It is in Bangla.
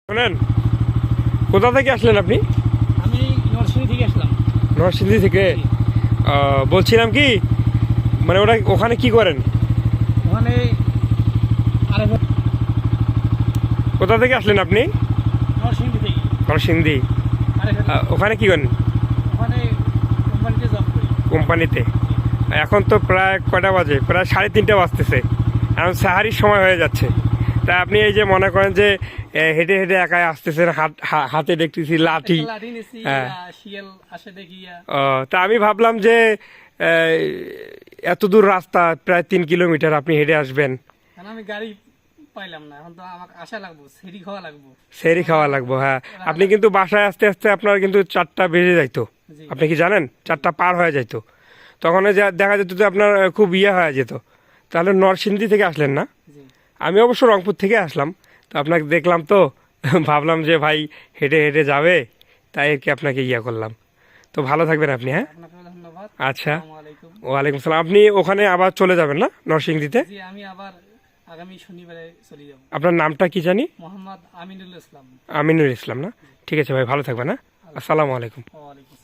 শোনেন, কোথা থেকে আসলেন আপনি? আমি নরসিংদী থেকে আসলাম। নরসিংদী থেকে? বলছিলাম কি, মানে ওখানে কি করেন? ওখানে কোথা থেকে আসলেন আপনি? নরসিংদী থেকে নরসিংদী। ওখানে কি করেন? ওখানে কোম্পানিতে জব করি। কোম্পানিতে? এখন তো প্রায় কয়টা বাজে? প্রায় 3:30 বাজতেছে, এখন সাহারির সময় হয়ে যাচ্ছে। তা আপনি এই যে মনে করেন যে হেঁটে হেঁটে একাই আসতেছেন, হাতে দেখতেছি লাঠি। লাঠি নিছি, হ্যাঁ। শিয়াল আসে দেখিয়া। তা আমি ভাবলাম যে এত দূর রাস্তা, প্রায় 3 কিলোমিটার আপনি হেঁটে আসবেন। কারণ আমি গাড়ি পাইলাম না, এখন তো আমাকে আসা লাগবো, সেরি খাওয়া লাগবো। সেরি খাওয়া লাগবো, হ্যাঁ। আপনি কিন্তু বাসায় আসতে আসতে আপনার কিন্তু 4টা বেজে যাইতো। জি। আপনি কি জানেন? 4টা পার হয়ে যাইতো। তখন দেখা যেত যে আপনার খুব হয়ে যেত। তাহলে নরসিংদী থেকে আসলেন না? জি। আমি অবশ্য রংপুর থেকে আসলাম। তো আপনাকে দেখলাম তো ভাবলাম যে ভাই হেঁটে হেঁটে যাবে, তাই আর কি আপনাকে করলাম। তো ভালো থাকবেন আপনি, হ্যাঁ? আপনাকেও ধন্যবাদ। আচ্ছা। আসসালামু আলাইকুম। ওয়ালাইকুম সালাম। আপনি ওখানে আবার চলে যাবেন না নরসিংদীতে? জি, আমি আবার আগামী শনিবারে চলে যাব। আপনার নামটা কি জানি? মোহাম্মদ আমিনুল ইসলাম। আমিনুল ইসলাম না? ঠিক আছে ভাই, ভালো থাকবেন, হ্যাঁ? আসসালামু আলাইকুম। ওয়ালাইকুম।